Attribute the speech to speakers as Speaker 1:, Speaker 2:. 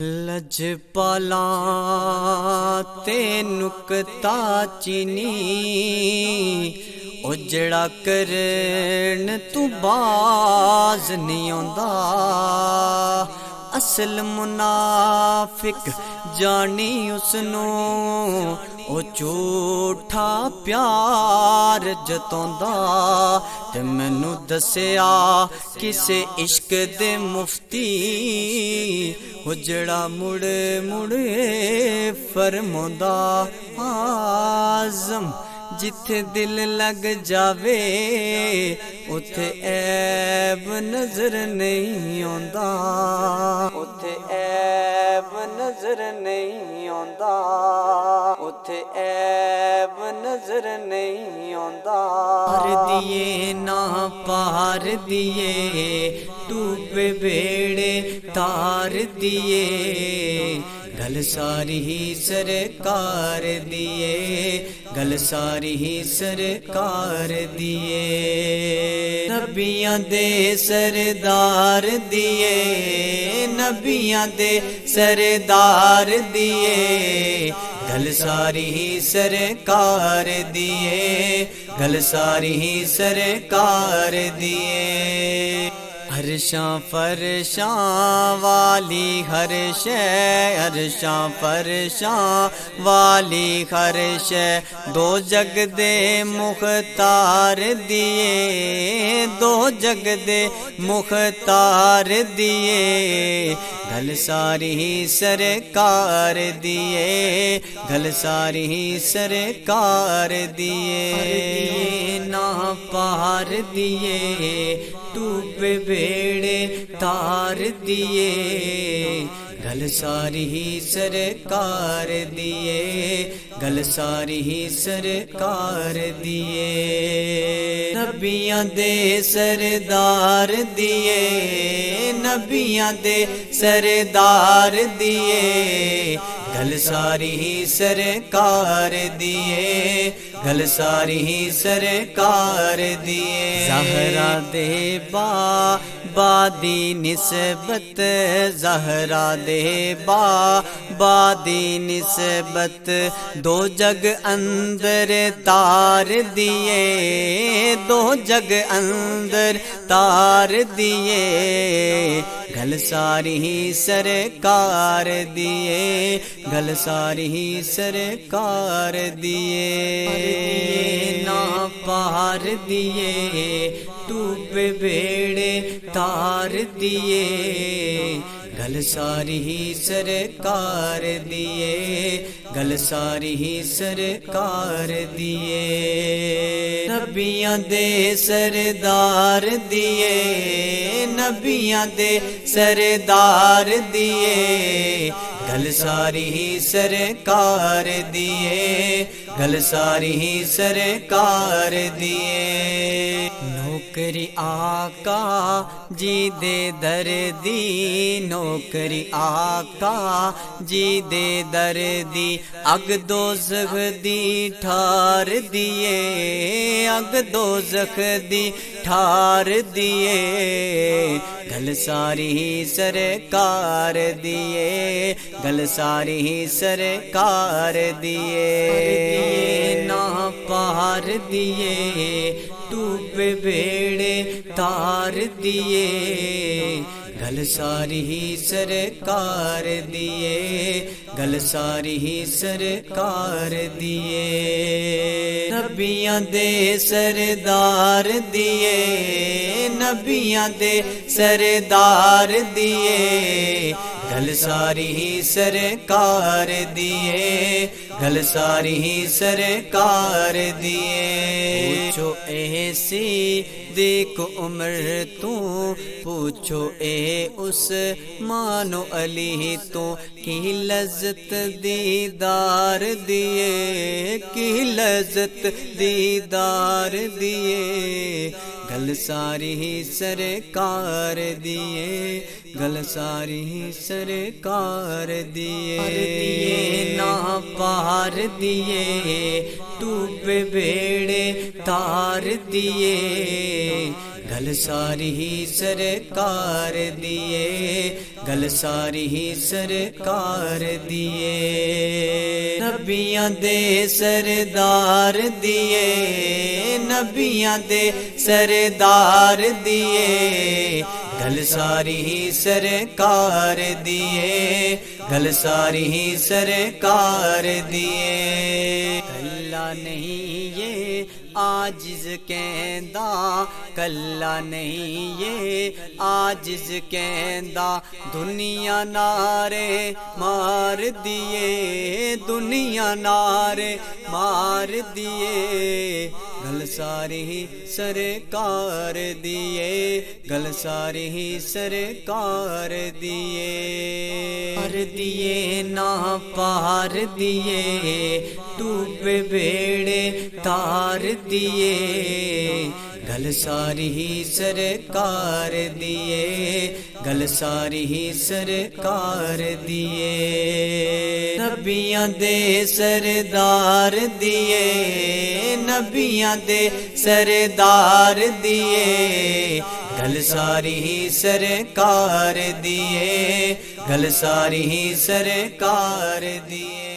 Speaker 1: لجپالاں تے نکتا چینی اجڑا کرن تو باز نہیں آندا اصل منافق جانی اسنوں او جھوٹا پیار جتاوندا تے مینوں دسیا کسے عشق دے مفتی اجڑا مڑ مڑ فرماوندا اعظم جتھے دل لگ جاوے اوتھے عیب نظر نہیں آندا اوتھے عیب نظر نہیں آندا اوتھے عیب نظر نہیں آندا پار دیے نہ پار دیے ڈوبے بیڑے تار دیے گل ساری ہی سرکار دیے گل ساری ہی سرکار دیے نبیاں دے سردار دیے نبیاں دے سردار دیے گل ساری ہی سرکار دیے گل ساری ہی سرکار دیے عرشاں فرشاں والی ہر شے عرشاں فرشاں والی ہر شے دو جگ دے مختار دیے دو جگ دے مختار دیے گل ساری ہی سرکار دیے گل ساری ہی سرکار دیے نہ پار دیے ڈوبے بیڑے تار دیے گل ساری ہی سرکار دیے گل ساری ہی سرکار دیے نبیاں دے سردار دیے نبیاں دے سردار دیے گل ساری ہی سرکار دیے گل ساری ہی سرکار دیے زہرا دے با دی نسبت زہرا دے با دی نسبت دو جگ اندر تار دیے دو جگ اندر تار دیے گل ساری ہی سرکار دیے گل ساری ہی سرکار دیے نہ پار دیے ڈوبے بیڑے تار دیے گل ساری ہی سرکار دیے گل ساری ہی سرکار دیے نبیاں دے سردار دیے نبیاں دے سردار دیے گل ساری ہی سرکار دیے گل ساری ہی سرکار دیے نوکری آقا جی دے در دی نوکری آقا جی دے در دی اگ دوزخ دی ٹھار دیے اگ دوزخ دی ٹھار دیے گل ساری ہی سرکار دیے گل ساری ہی سرکار دیے نہ پار دیے ڈوبے بیڑے تار دیے گل ساری ہی سرکار دیے گل ساری ہی سرکار دیے نبیاں دے سردار دیے نبیاں دے سردار دیے گل ساری ہی سرکار دیے گل ساری ہی سرکار دیے پوچھو ایسی دیکھ عمر تو پوچھو اے عثمان و علی تو کی لذت دیدار دیے کی لذت دیدار دیے گل ساری ہی سرکار دیے گل ساری ہی سرکار دیے نہ پار دیے ڈوبے بیڑے تار دیے گل ساری ہی سرکار دیے گل ساری ہی سرکار دیے نبیاں دے سردار دیے نبیاں دے سردار دیے گل ساری ہی سرکار دیے گل ساری ہی سرکار دیے کلا نہیں یہ عاجز کہندا کلا نہیں یہ عاجز کہندا دنیا نارے مار دیے دنیا نارے مار دیے گل ساری ہی سرکار دیے گل ساری ہی سرکار دیے پار دیے نہ پار دیے ڈوبے بیڑے تار دیے گل ساری ہی سرکار دیے گل ساری ہی سرکار دیے نبیاں دے سردار دیے نبیاں دے سردار دیے گل ساری ہی سرکار دیے گل ساری ہی سرکار دیے